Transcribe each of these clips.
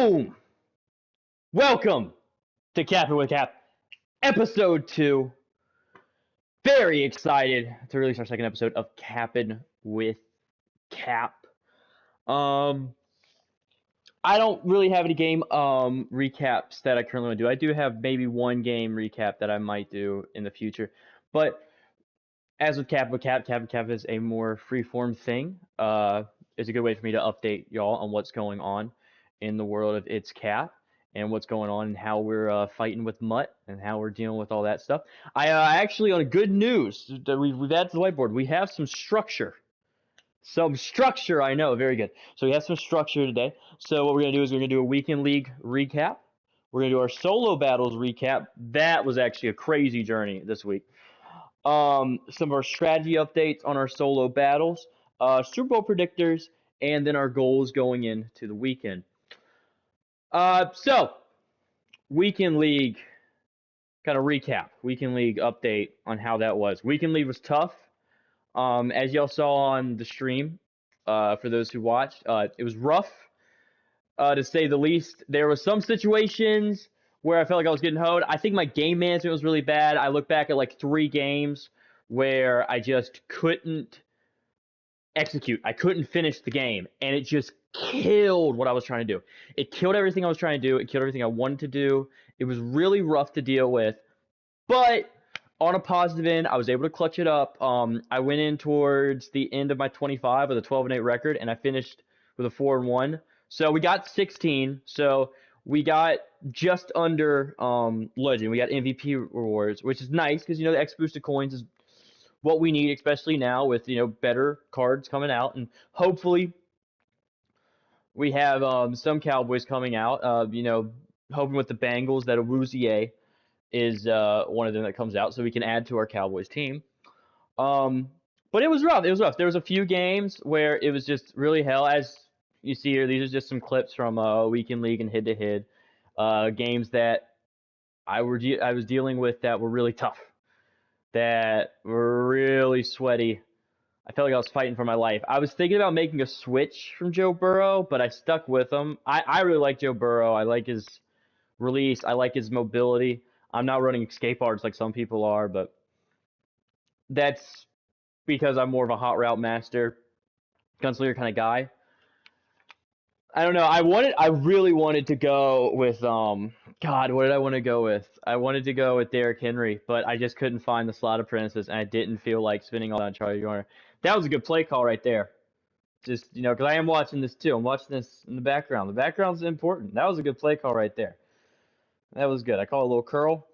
Boom! Welcome to Cappin With Cap, episode 2. Very excited to release our second episode of Cappin With Cap. I don't really have any game recaps that I currently want to do. I do have maybe one game recap that I might do in the future, but as with Cappin With Cap is a more free-form thing. It's a good way for me to update y'all on what's going on in the world of It's Cap and what's going on and how we're fighting with Mutt and how we're dealing with all that stuff. I actually, on good news that we've added to the whiteboard, we have some structure. Some structure, I know, very good. So we have some structure today. So what we're going to do is we're going to do a weekend league recap. We're going to do our solo battles recap. That was actually a crazy journey this week. Some of our strategy updates on our solo battles, Super Bowl predictors, and then our goals going into the weekend. So, Weekend League, kind of recap. Weekend League update on how that was. Weekend League was tough. As y'all saw on the stream, for those who watched, it was rough, to say the least. There were some situations where I felt like I was getting hoed. I think my game management was really bad. I look back at like 3 games where I just couldn't execute. I couldn't finish the game, and it just killed what I was trying to do. It killed everything I was trying to do. It killed everything I wanted to do. It was really rough to deal with, but on a positive end, I was able to clutch it up. I went in towards the end of my 25 with a 12-8 record, and I finished with a 4-1. So we got 16. So we got just under Legend. We got MVP rewards, which is nice because, the X boosted coins is what we need, especially now with, better cards coming out. And hopefully we have some Cowboys coming out, hoping with the Bengals that Awuzie is one of them that comes out so we can add to our Cowboys team. But it was rough. It was rough. There was a few games where it was just really hell. As you see here, these are just some clips from Weekend League and head-to-head games that I was dealing with that were really tough, that were really sweaty. I felt like I was fighting for my life. I was thinking about making a switch from Joe Burrow, but I stuck with him. I really like Joe Burrow. I like his release. I like his mobility. I'm not running escape arts like some people are, but that's because I'm more of a hot route master, gunslinger kind of guy. I don't know. I really wanted to go with God, what did I want to go with? I wanted to go with Derrick Henry, but I just couldn't find the slot apprentices, and I didn't feel like spinning all on Charlie Garner. That was a good play call right there. Just, because I am watching this too. I'm watching this in the background. The background's important. That was a good play call right there. That was good. I call it a little curl.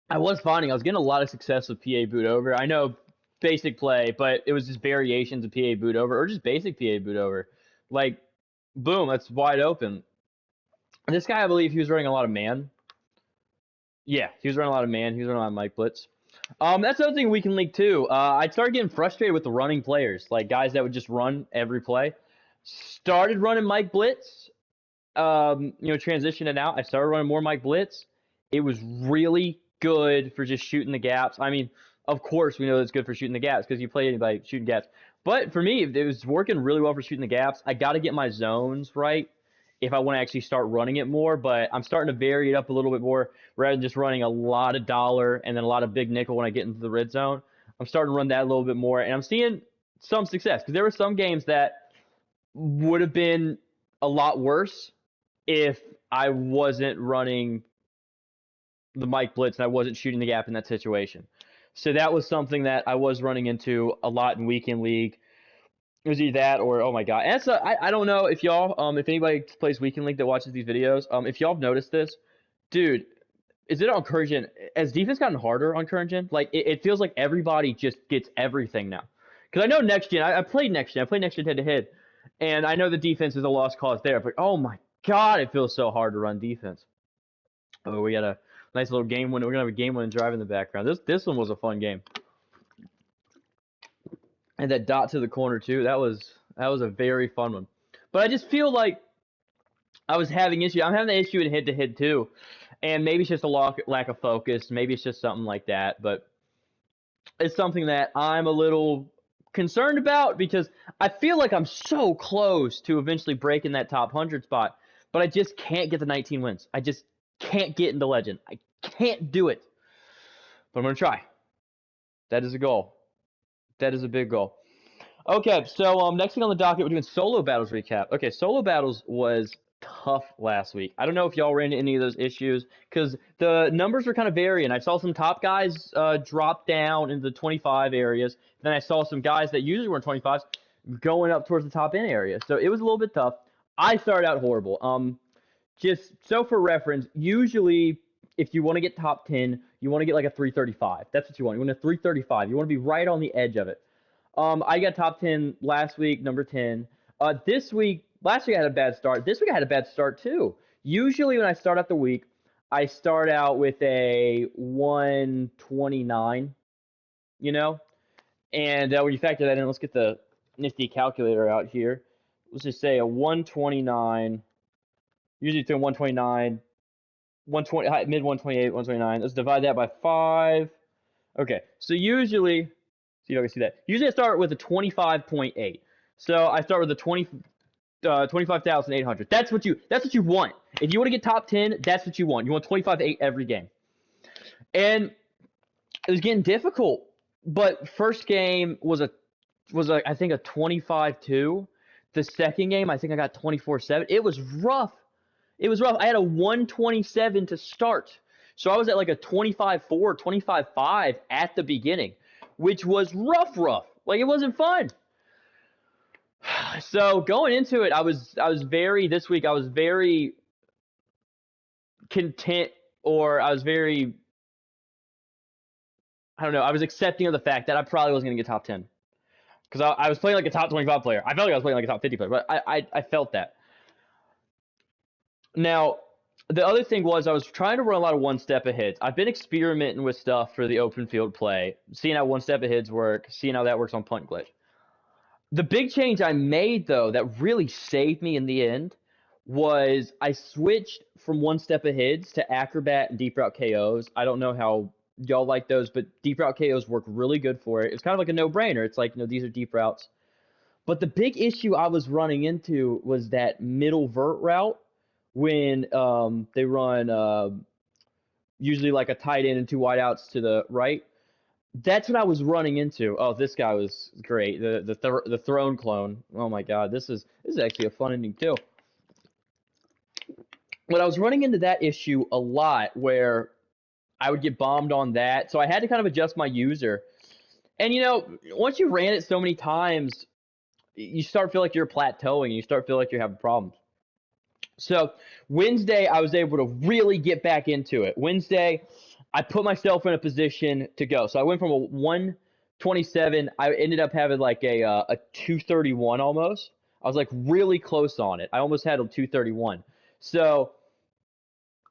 I was getting a lot of success with PA boot over. I know basic play, but it was just variations of PA boot over or just basic PA boot over. Like, boom, that's wide open. And this guy, I believe he was running a lot of man. Yeah, he was running a lot of man. He was running a lot of Mike Blitz. That's another thing in Weekend League too. I started getting frustrated with the running players, like guys that would just run every play. Started running Mike Blitz. Transitioning out. I started running more Mike Blitz. It was really good for just shooting the gaps. I mean, of course, we know it's good for shooting the gaps because you play anybody shooting gaps. But for me, it was working really well for shooting the gaps. I got to get my zones right if I want to actually start running it more. But I'm starting to vary it up a little bit more rather than just running a lot of dollar and then a lot of big nickel when I get into the red zone. I'm starting to run that a little bit more, and I'm seeing some success because there were some games that would have been a lot worse if I wasn't running the Mike Blitz and I wasn't shooting the gap in that situation. So that was something that I was running into a lot in Weekend League. It was either that or, oh my God. And so I don't know if y'all, if anybody plays Weekend League that watches these videos, if y'all have noticed this, dude, is it on current gen? Has defense gotten harder on current gen? Like, it feels like everybody just gets everything now. Because I know next gen, I played next gen. I played next gen head-to-head. And I know the defense is a lost cause there. But, oh my God, it feels so hard to run defense. Oh, we got a nice little game winner. We're going to have a game winning drive in the background. This one was a fun game. And that dot to the corner, too. That was a very fun one. But I just feel like I was having issue. I'm having the issue in head-to-head, too. And maybe it's just a lack of focus. Maybe it's just something like that. But it's something that I'm a little concerned about because I feel like I'm so close to eventually breaking that top 100 spot, but I just can't get the 19 wins. I just can't get into Legend. I can't do it. But I'm going to try. That is a goal. That is a big goal. Okay, so next thing on the docket, we're doing solo battles recap. Okay, solo battles was tough last week. I don't know if y'all ran into any of those issues because the numbers were kind of varying. I saw some top guys drop down into the 25 areas. Then I saw some guys that usually were in 25s going up towards the top end area. So it was a little bit tough. I started out horrible. Just so for reference, usually if you want to get top 10, you want to get like a 335. That's what you want. You want a 335. You want to be right on the edge of it. I got top 10 last week, number 10. This week, last week I had a bad start. This week I had a bad start too. Usually when I start out the week, I start out with a 129, you know? And when you factor that in, let's get the nifty calculator out here. Let's just say a 129, usually between 129, 120, mid 128, 129. Let's divide that by 5. Okay, so usually, see if I can see that. Usually I start with a 25.8. So I start with a 25,800. That's what you want. If you want to get top 10, that's what you want. You want 25.8 every game. And it was getting difficult. But first game was I think a 25-2. The second game, I think I got 24-7. It was rough. I had a 127 to start. So I was at like a 25-4, 25-5 at the beginning, which was rough. Like it wasn't fun. So going into it, I was very content, or I was very, I don't know, I was accepting of the fact that I probably wasn't going to get top 10. Because I was playing like a top 25 player. I felt like I was playing like a top 50 player, but I felt that. Now, the other thing was I was trying to run a lot of one-step aheads. I've been experimenting with stuff for the open field play, seeing how one-step aheads work, seeing how that works on punt glitch. The big change I made, though, that really saved me in the end was I switched from one-step aheads to acrobat and deep route KOs. I don't know how y'all like those, but deep route KOs work really good for it. It's kind of like a no-brainer. It's like, these are deep routes. But the big issue I was running into was that middle vert route when they run usually like a tight end and 2 wideouts to the right. That's what I was running into. Oh, this guy was great. The throne clone. Oh my god, this is actually a fun ending too. But I was running into that issue a lot where I would get bombed on that. So I had to kind of adjust my user. And once you ran it so many times, you start feel like you're plateauing. You start feel like you're having problems. So Wednesday, I was able to really get back into it. Wednesday, I put myself in a position to go. So I went from a 127. I ended up having like a 231 almost. I was like really close on it. I almost had a 231. So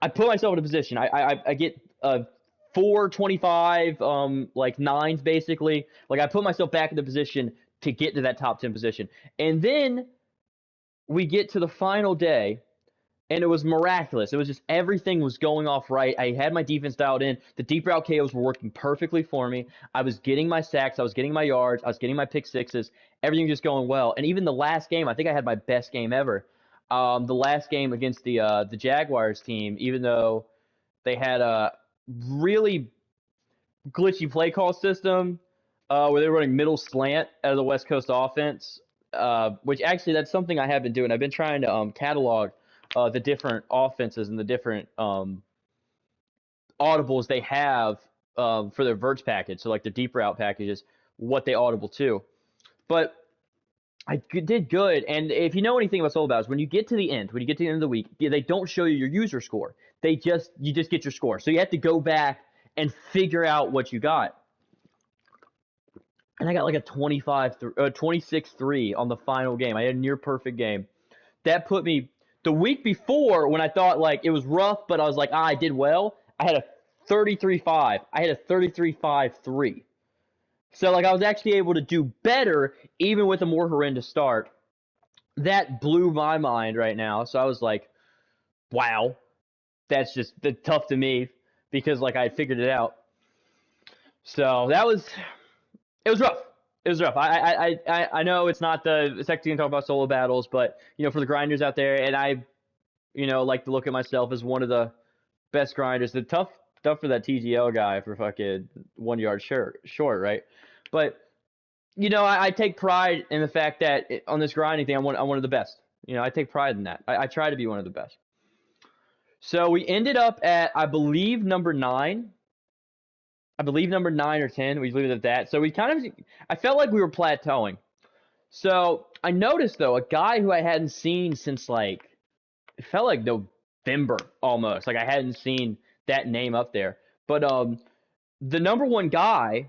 I put myself in a position. I get 425, like 9s basically. Like I put myself back in the position to get to that top 10 position. And then we get to the final day. And it was miraculous. It was just everything was going off right. I had my defense dialed in. The deep route KOs were working perfectly for me. I was getting my sacks. I was getting my yards. I was getting my pick sixes. Everything was just going well. And even the last game, I think I had my best game ever. The last game against the Jaguars team, even though they had a really glitchy play call system where they were running middle slant out of the West Coast offense, which actually that's something I have been doing. I've been trying to catalog the different offenses and the different audibles they have for their verts package. So like the deep route packages, what they audible to. But I did good. And if you know anything about solo battles, when you get to the end, of the week, they don't show you your user score. You just get your score. So you have to go back and figure out what you got. And I got like a 26-3 on the final game. I had a near perfect game. That put me. The week before, when I thought like it was rough, but I was like, I did well, I had a 33-5. I had a 33-5-3. So like I was actually able to do better even with a more horrendous start. That blew my mind right now. So I was like, wow, that's just tough to me because like I had figured it out. So it was rough. It was rough. I know it's not the sexy to talk about solo battles, but for the grinders out there, and I like to look at myself as one of the best grinders. The tough for that TGL guy for fucking 1 yard short, right? But I take pride in the fact that on this grinding thing, I'm one of the best. I take pride in that. I try to be one of the best. So we ended up at, I believe, number 9. I believe number 9 or 10. We leave it at that. So I felt like we were plateauing. So I noticed, though, a guy who I hadn't seen since, like, it felt like November almost. Like, I hadn't seen that name up there. But the number one guy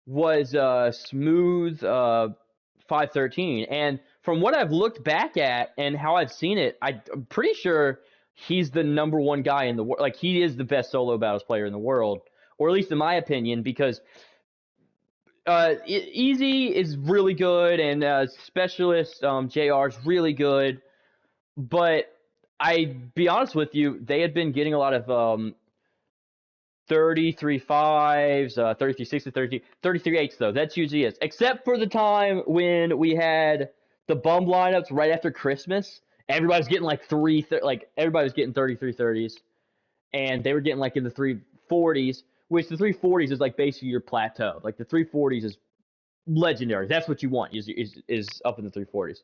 was Smooth 513. And from what I've looked back at and how I've seen it, I'm pretty sure he's the number one guy in the world. Like, he is the best solo battles player in the world, or at least in my opinion, because Easy is really good, and Specialist JR is really good. But I be honest with you, they had been getting a lot of 33 5s, 33 6s, 33 8s though. That's usually it. Except for the time when we had the bum lineups right after Christmas. Everybody was getting like everybody was getting 33 30s, and they were getting like in the 340s, which the 340s is like basically your plateau. Like the 340s is legendary. That's what you want is up in the 340s.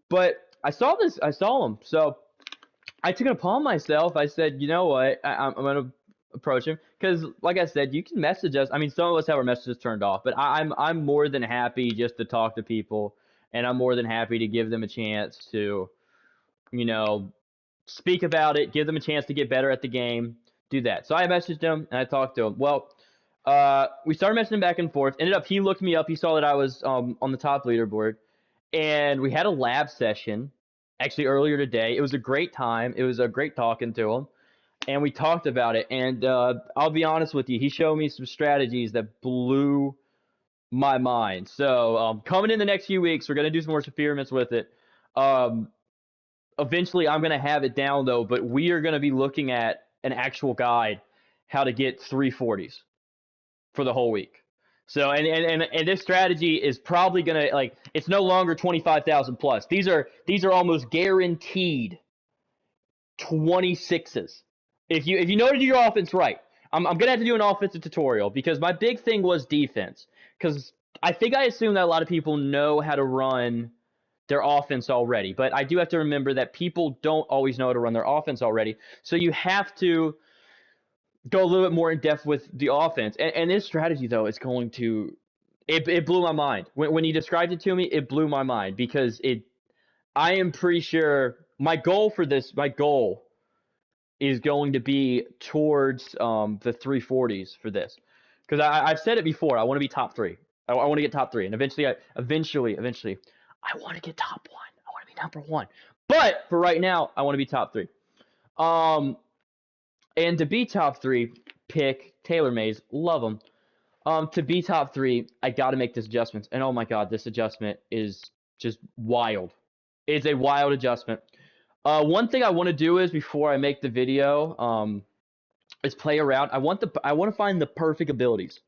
But I saw him, so I took it upon myself. I said, you know what, I'm gonna approach him, because like I said, you can message us. I mean, some of us have our messages turned off, but I'm more than happy just to talk to people, and I'm more than happy to give them a chance to speak about it, give them a chance to get better at the game, do that. So I messaged him and I talked to him. Well, we started messaging back and forth. Ended up, he looked me up. He saw that I was on the top leaderboard, and we had a lab session actually earlier today. It was a great time. It was a great talking to him, and we talked about it. And I'll be honest with you, he showed me some strategies that blew my mind. So coming in the next few weeks, we're gonna do some more experiments with it. Eventually, I'm gonna have it down though, but we are gonna be looking at an actual guide how to get 340s for the whole week. So and this strategy is probably gonna, like, it's no longer 25,000 plus. These are almost guaranteed 26s. If you know how to do your offense right. I'm gonna have to do an offensive tutorial, because my big thing was defense. Because I assume that a lot of people know how to run their offense already, but I do have to remember that people don't always know how to run their offense already. So you have to go a little bit more in depth with the offense. And this strategy, though, is going to it blew my mind. When he described it to me, it blew my mind, because I am pretty sure my goal is going to be towards the 340s for this. Because I've said it before, I want to be top 3. I want to get top 3, and eventually, I want to get top 1. I want to be number 1. But for right now, I want to be top 3. And to be top 3, pick Taylor Mays. Love him. To be top 3, I got to make this adjustment. And oh my God, this adjustment is just wild. It's a wild adjustment. One thing I want to do is, before I make the video, is play around. I want to find the perfect abilities.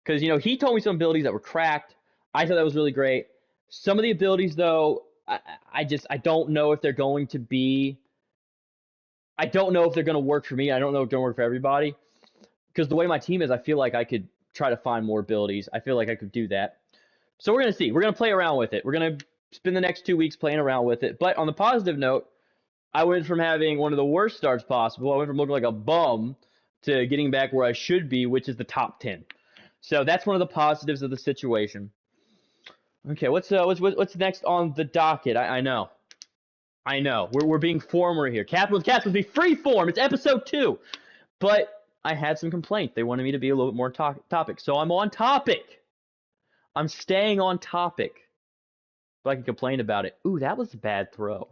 Because, he told me some abilities that were cracked. I thought that was really great. Some of the abilities, though, I don't know if they're going to be. I don't know if they're going to work for me. I don't know if they're going to work for everybody. Because the way my team is, I feel like I could try to find more abilities. I feel like I could do that. So we're going to see. We're going to play around with it. We're going to spend the next 2 weeks playing around with it. But on the positive note, I went from having one of the worst starts possible. I went from looking like a bum to getting back where I should be, which is the top 10. So that's one of the positives of the situation. Okay, what's next on the docket? I know. We're being former here. Cappin with Cap would be free form. It's episode 2. But I had some complaint. They wanted me to be a little bit more topic. So I'm on topic. I'm staying on topic. But I can complain about it. Ooh, that was a bad throw.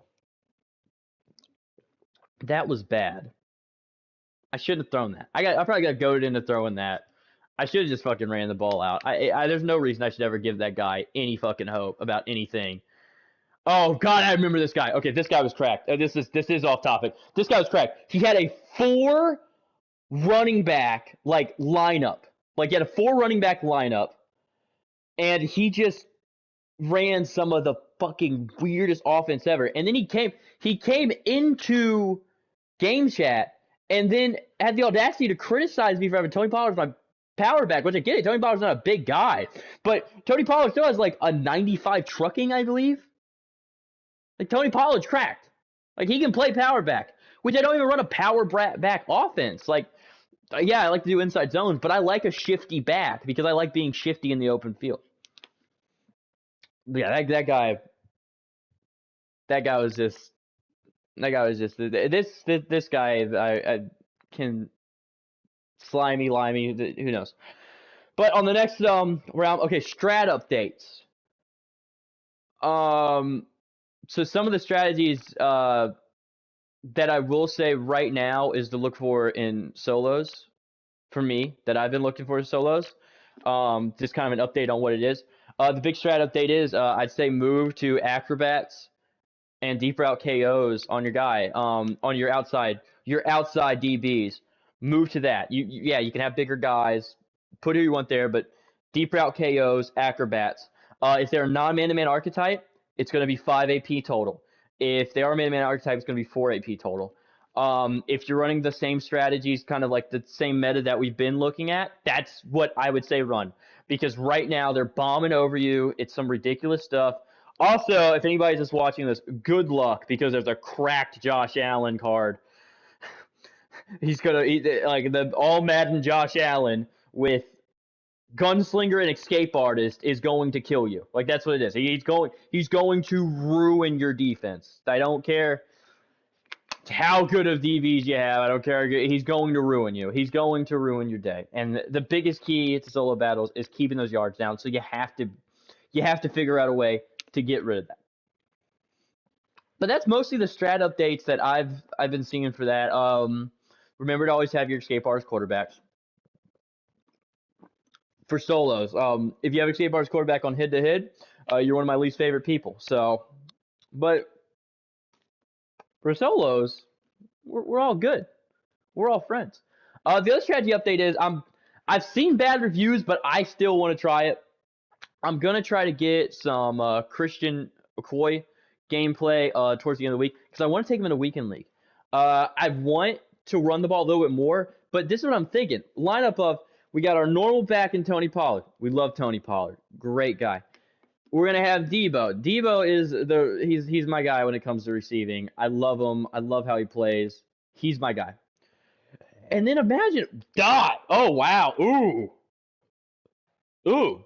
That was bad. I shouldn't have thrown that. I probably got goaded into throwing that. I should have just fucking ran the ball out. There's no reason I should ever give that guy any fucking hope about anything. Oh God, I remember this guy. Okay, this guy was cracked. This is off topic. This guy was cracked. He had a 4 running back lineup. Like, he had a 4 running back lineup, and he just ran some of the fucking weirdest offense ever. And then he came into game chat and then had the audacity to criticize me for having Tony Pollard as my power back, which I get it. Tony Pollard's not a big guy, but Tony Pollard still has like a 95 trucking, I believe. Like Tony Pollard's cracked. Like he can play power back, which I don't even run a power back offense. Like, yeah, I like to do inside zones, but I like a shifty back because I like being shifty in the open field. Yeah, that guy was just this guy. I can slimy, limey. Who knows? But on the next round, okay, strat updates. So some of the strategies that I will say right now is to look for in solos for me that I've been looking for in solos. Just kind of an update on what it is. The big strat update is I'd say move to acrobats and deep route KOs on your guy, on your outside DBs. Move to that. Yeah, you can have bigger guys, put who you want there, but deep route KOs, acrobats. If they're a non-man-to-man archetype, it's going to be 5 AP total. If they are a man-to-man archetype, it's going to be 4 AP total. If you're running the same strategies, kind of like the same meta that we've been looking at, that's what I would say run. Because right now they're bombing over you. It's some ridiculous stuff. Also, if anybody's just watching this, good luck because there's a cracked Josh Allen card. He's gonna like the all Madden Josh Allen with gunslinger and escape artist is going to kill you. Like that's what it is. He's going to ruin your defense. I don't care how good of DVs you have. I don't care. He's going to ruin you. He's going to ruin your day. And the biggest key to solo battles is keeping those yards down. So you have to figure out a way to get rid of that. But that's mostly the strat updates that I've been seeing for that. Remember to always have your escape artist quarterbacks. For solos, if you have escape artist quarterback on head-to-head, you're one of my least favorite people. So, but for solos, we're all good. We're all friends. The other strategy update is I've seen bad reviews, but I still want to try it. I'm gonna try to get some Christian McCoy gameplay towards the end of the week because I want to take him in a weekend league. I want to run the ball a little bit more, but this is what I'm thinking. Lineup of we got our normal back in Tony Pollard. We love Tony Pollard. Great guy. We're gonna have Debo. Debo is he's my guy when it comes to receiving. I love him. I love how he plays. He's my guy. And then imagine Dot. Oh wow. Ooh.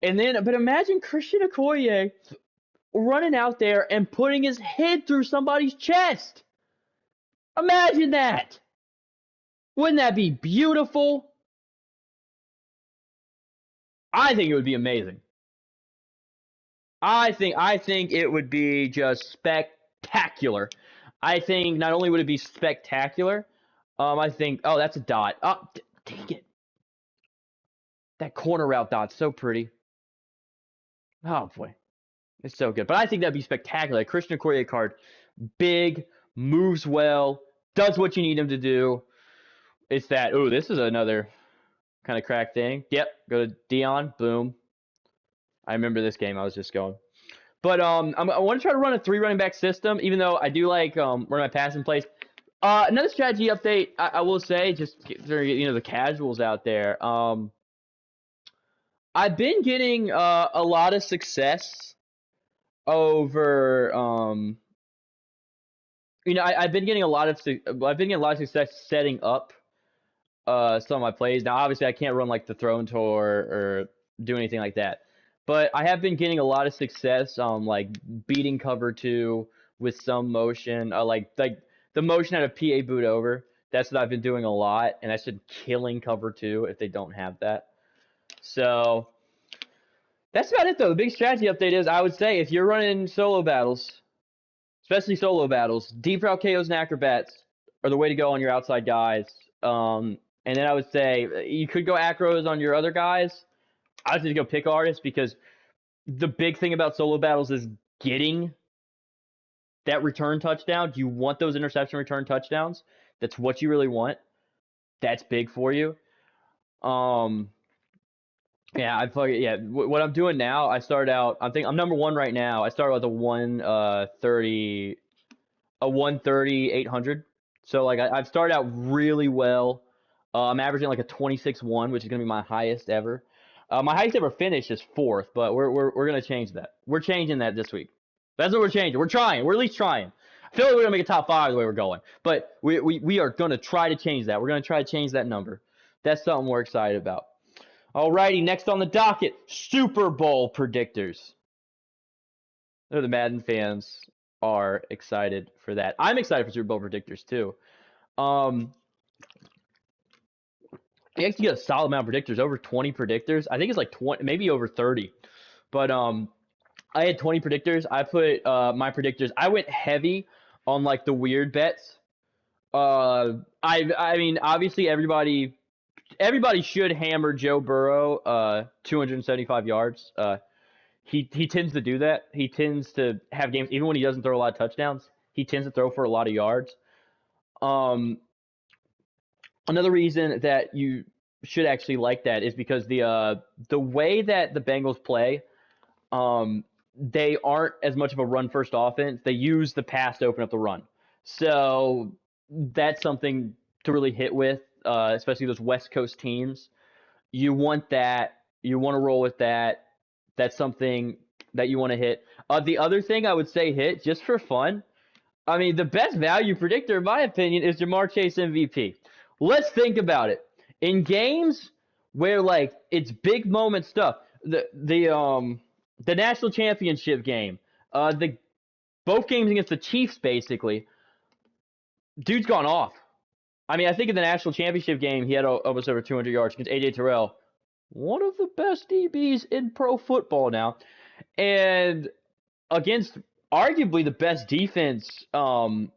And then but imagine Christian Okoye running out there and putting his head through somebody's chest. Imagine that. Wouldn't that be beautiful? I think it would be amazing. I think it would be just spectacular. I think not only would it be spectacular, I think that's a dot. Oh, dang it. That corner route dot's so pretty. Oh boy. It's so good. But I think that'd be spectacular. Christian Okoye card. Big, moves well, does what you need him to do. It's that, this is another kind of crack thing. Yep, go to Dion, boom. I remember this game I was just going. But I want to try to run a 3 running back system, even though I do like run my passing plays. Another strategy update, I will say, just for the casuals out there. I've been getting a lot of success over I've been getting a lot of success setting up some of my plays. Now, obviously, I can't run like the throw tour or do anything like that, but I have been getting a lot of success like beating cover 2 with some motion, like the motion out of PA boot over. That's what I've been doing a lot, and I said killing cover 2 if they don't have that. So that's about it, though. The big strategy update is I would say if you're running solo battles, especially solo battles, deep route KOs and acrobats are the way to go on your outside guys. And then I would say you could go acros on your other guys. I would just go pick artists because the big thing about solo battles is getting that return touchdown. You want those interception return touchdowns. That's what you really want. That's big for you. Yeah, yeah. What I'm doing now, I started out. I'm number one right now. I started with a 130, a 130 800. So like I've started out really well. I'm averaging like a 26-1, which is gonna be my highest ever. My highest ever finish is fourth, but we're gonna change that. We're changing that this week. That's what we're changing. We're trying. We're at least trying. I feel like we're gonna make a top five the way we're going, but we are gonna try to change that. We're gonna try to change that number. That's something we're excited about. Alrighty, next on the docket, Super Bowl predictors. I know the Madden fans are excited for that. I'm excited for Super Bowl predictors too. Um, I actually get a solid amount of predictors, over 20 predictors. I think it's like 20, maybe over 30. But I had 20 predictors. I put my predictors. I went heavy on like the weird bets. I mean, obviously everybody should hammer Joe Burrow 275 yards. He tends to do that. He tends to have games even when he doesn't throw a lot of touchdowns. He tends to throw for a lot of yards. Um, Another reason that you should actually like that is because the way that the Bengals play, they aren't as much of a run first offense. They use the pass to open up the run. So that's something to really hit with, especially those West Coast teams. You want that. You want to roll with that. That's something that you want to hit. The other thing I would say hit just for fun. I mean, the best value predictor, in my opinion, is Jamar Chase MVP. Let's think about it. In games where like it's big moment stuff, the national championship game, the both games against the Chiefs, basically, dude's gone off. I mean, I think in the national championship game, he had almost over 200 yards against AJ Terrell, one of the best DBs in pro football now, and against arguably the best defense of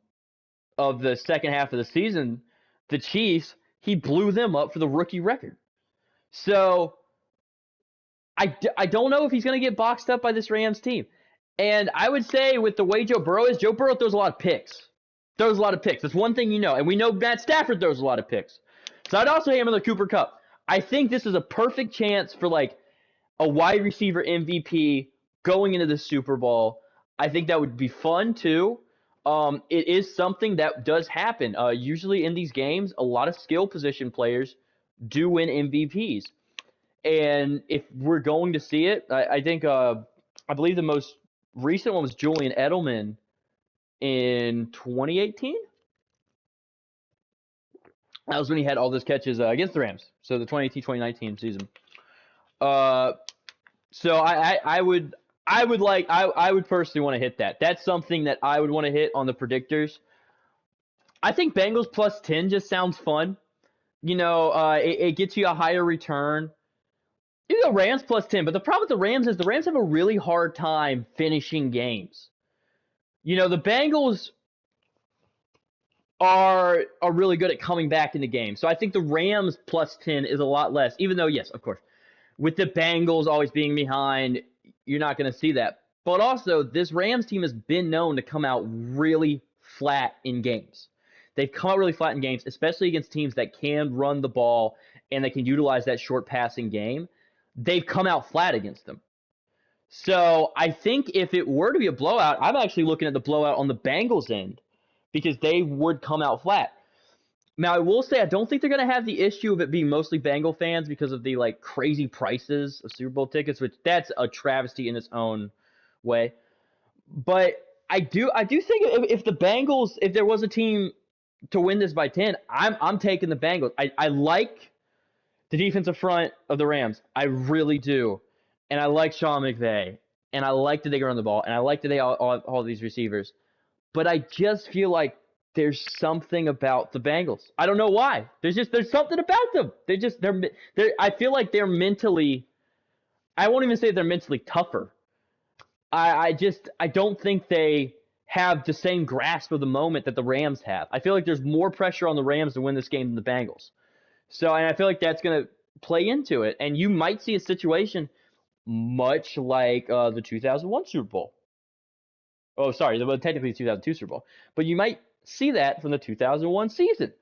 the second half of the season, the Chiefs, he blew them up for the rookie record. So I don't know if he's going to get boxed up by this Rams team. And I would say with the way Joe Burrow is, Joe Burrow throws a lot of picks. Throws a lot of picks. That's one thing you know. And we know Matt Stafford throws a lot of picks. So I'd also hammer the Cooper Kupp. I think this is a perfect chance for like a wide receiver MVP going into the Super Bowl. I think that would be fun too. It is something that does happen. Usually in these games, a lot of skill position players do win MVPs. And if we're going to see it, I think I believe the most recent one was Julian Edelman in 2018. That was when he had all those catches against the Rams. So the 2018-2019 season. So I would personally want to hit that. That's something that I would want to hit on the predictors. I think Bengals plus 10 just sounds fun. You know, it gets you a higher return. You go Rams plus 10, but the problem with the Rams is the Rams have a really hard time finishing games. You know, the Bengals are really good at coming back in the game. So I think the Rams plus 10 is a lot less, even though, yes, of course, with the Bengals always being behind, you're not going to see that. But also, this Rams team has been known to come out really flat in games. They've come out really flat in games, especially against teams that can run the ball and they can utilize that short passing game. They've come out flat against them. So I think if it were to be a blowout, I'm actually looking at the blowout on the Bengals end because they would come out flat. Now, I will say I don't think they're going to have the issue of it being mostly Bengal fans because of the like crazy prices of Super Bowl tickets, which that's a travesty in its own way. But I do think if the Bengals, if there was a team to win this by 10, I'm taking the Bengals. I like the defensive front of the Rams. I really do. And I like Sean McVay. And I like that they run the ball. And I like that they all these receivers. But I just feel like there's something about the Bengals. I don't know why. There's something about them. They're I feel like they're mentally, I won't even say they're mentally tougher. I don't think they have the same grasp of the moment that the Rams have. I feel like there's more pressure on the Rams to win this game than the Bengals. So, and I feel like that's going to play into it. And you might see a situation much like the 2001 Super Bowl. Oh, sorry, technically the 2002 Super Bowl. But you might see that from the 2001 season,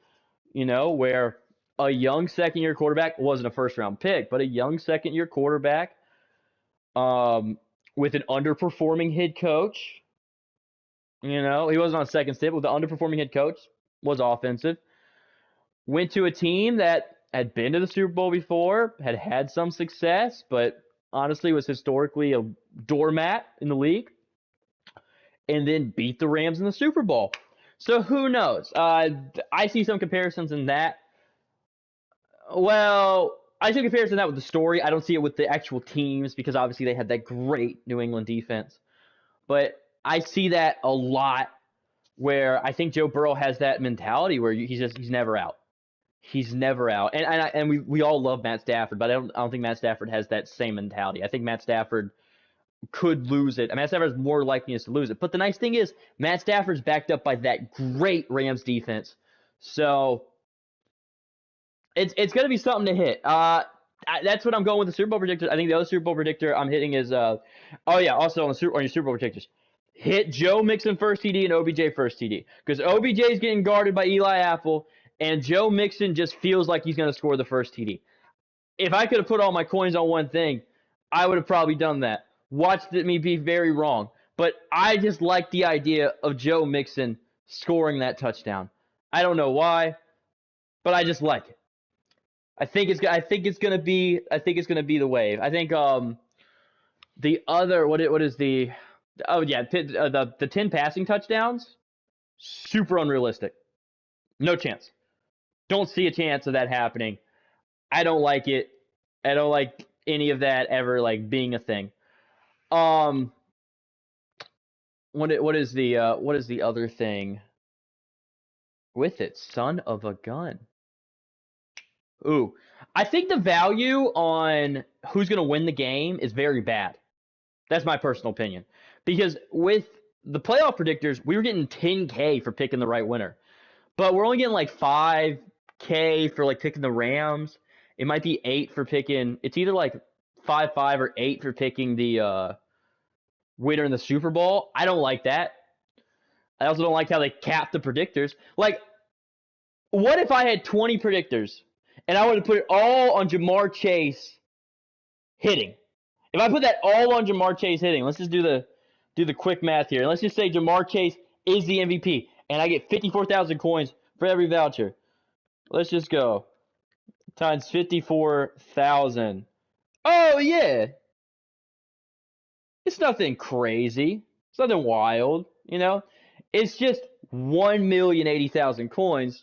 you know, where a young second-year quarterback, wasn't a first-round pick, but a young second-year quarterback um, with an underperforming head coach. You know, he wasn't on second stint, but with an underperforming head coach, was offensive. Went to a team that had been to the Super Bowl before, had had some success, but honestly was historically a doormat in the league, and then beat the Rams in the Super Bowl. So who knows? I see some comparisons in that. Well, I see a comparison in that with the story. I don't see it with the actual teams because obviously they had that great New England defense. But I see that a lot where I think Joe Burrow has that mentality where he's never out. He's never out. And we all love Matt Stafford, but I don't think Matt Stafford has that same mentality. I think Matt Stafford could lose it. Matt Stafford has more likeliness to lose it. But the nice thing is Matt Stafford's backed up by that great Rams defense. So it's going to be something to hit. That's what I'm going with the Super Bowl predictor. I think the other Super Bowl predictor I'm hitting is also on your Super Bowl predictors. Hit Joe Mixon first TD and OBJ first TD. Because OBJ is getting guarded by Eli Apple, and Joe Mixon just feels like he's going to score the first TD. If I could have put all my coins on one thing, I would have probably done that. Watched me be very wrong. But I just like the idea of Joe Mixon scoring that touchdown. I don't know why, but I just like it. I think it's gonna be the wave. I think the other what is the the 10 passing touchdowns, super unrealistic. No chance. Don't see a chance of that happening. I don't like it. I don't like any of that ever like being a thing. What is the other thing with it? Son of a gun. Ooh, I think the value on who's going to win the game is very bad. That's my personal opinion. Because with the playoff predictors, we were getting 10K for picking the right winner. But we're only getting like 5K for like picking the Rams. It might be 8 for picking. It's either like 5 or 8 for picking the winner in the Super Bowl. I don't like that. I also don't like how they cap the predictors. Like, what if I had 20 predictors and I would have put it all on Jamar Chase hitting? If I put that all on Jamar Chase hitting, let's just do the quick math here. Let's just say Jamar Chase is the MVP, and I get 54,000 coins for every voucher. Let's just go times 54,000. Oh yeah, it's nothing crazy. It's nothing wild, you know. It's just 1,080,000 coins.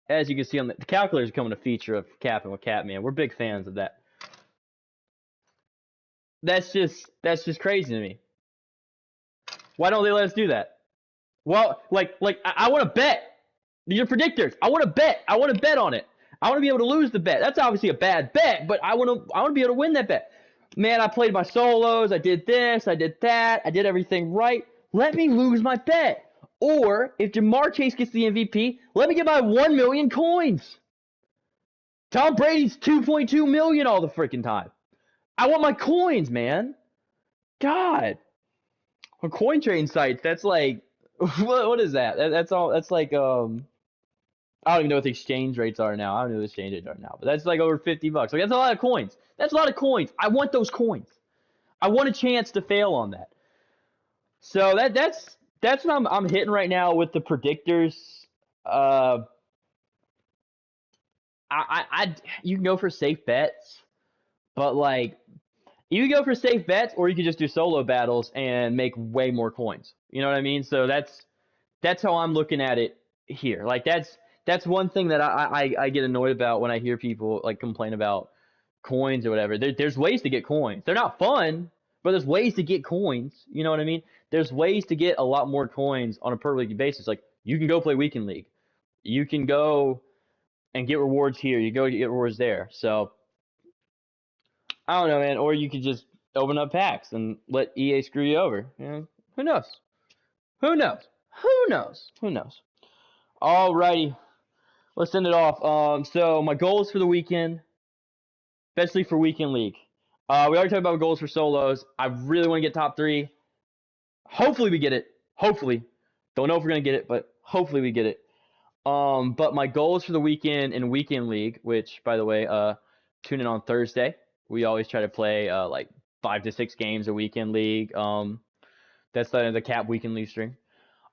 As you can see on the calculator is becoming a feature of Cappin With Cap, man. We're big fans of that. That's just crazy to me. Why don't they let us do that? Well, like I want to bet. These are predictors. I want to bet. I want to bet on it. I want to be able to lose the bet. That's obviously a bad bet, but I want to be able to win that bet. Man, I played my solos. I did this. I did that. I did everything right. Let me lose my bet. Or if Jamar Chase gets the MVP, let me get my 1 million coins. Tom Brady's 2.2 million all the freaking time. I want my coins, man. God. On coin trading sites, that's like what is that? That's all. That's like I don't even know what the exchange rates are now. I don't know what the exchange rates are now, but that's like over $50. Like that's a lot of coins. That's a lot of coins. I want those coins. I want a chance to fail on that. So that's what I'm hitting right now with the predictors. You can go for safe bets, but like you can go for safe bets, or you can just do solo battles and make way more coins. You know what I mean? So that's how I'm looking at it here. Like that's one thing that I get annoyed about when I hear people like complain about coins or whatever. There's ways to get coins. They're not fun, but there's ways to get coins. You know what I mean? There's ways to get a lot more coins on a per league basis. Like you can go play weekend league. You can go and get rewards here. You go get rewards there. So I don't know, man. Or you could just open up packs and let EA screw you over. You know? Who knows? Who knows? Who knows? Who knows? Alrighty. Let's send it off. So my goals for the weekend, especially for weekend league. We already talked about goals for solos. I really want to get top 3. Hopefully we get it. Hopefully. Don't know if we're gonna get it, but hopefully we get it. But my goals for the weekend in weekend league, which by the way, tune in on Thursday. We always try to play like 5 to 6 games a weekend league. That's the Cap weekend league stream.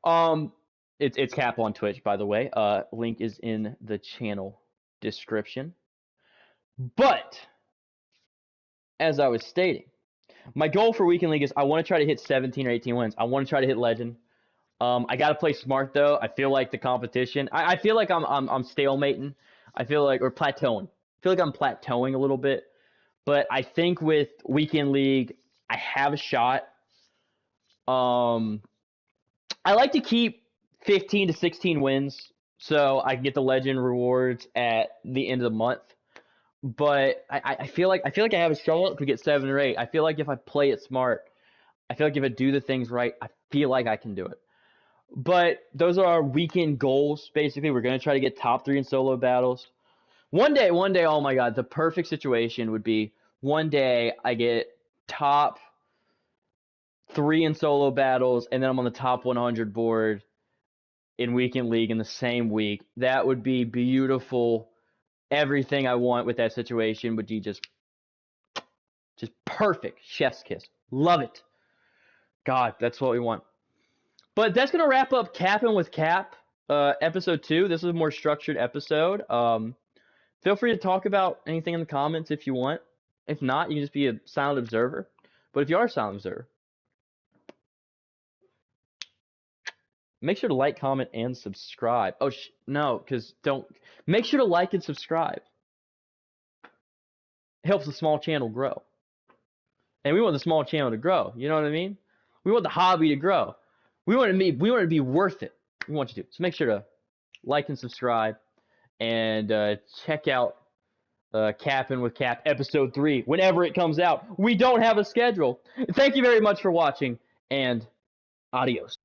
Um, it's Cap on Twitch, by the way. Link is in the channel description. But as I was stating, my goal for weekend league is I want to try to hit 17 or 18 wins. I want to try to hit legend. I gotta play smart though. I feel like the competition. I feel like I'm stalemating. I feel like or plateauing. I feel like I'm plateauing a little bit. But I think with weekend league, I have a shot. I like to keep 15 to 16 wins so I can get the legend rewards at the end of the month. But I feel like I have a shot to get 7 or 8. I feel like if I play it smart, I feel like if I do the things right, I feel like I can do it. But those are our weekend goals, basically. We're going to try to get top 3 in solo battles. One day, oh my god, the perfect situation would be one day I get top 3 in solo battles, and then I'm on the top 100 board in weekend league in the same week. That would be beautiful. Everything I want with that situation would be just perfect. Chef's kiss. Love it. God, that's what we want. But that's going to wrap up Cappin' with Cap, episode 2. This is a more structured episode. Feel free to talk about anything in the comments if you want. If not, you can just be a silent observer. But if you are a silent observer, make sure to like, comment, and subscribe. Oh, no, because don't. Make sure to like and subscribe. It helps the small channel grow. And we want the small channel to grow. You know what I mean? We want the hobby to grow. We want it to be worth it. We want you to. So make sure to like and subscribe. And check out Cappin' with Cap episode 3 whenever it comes out. We don't have a schedule. Thank you very much for watching, and adios.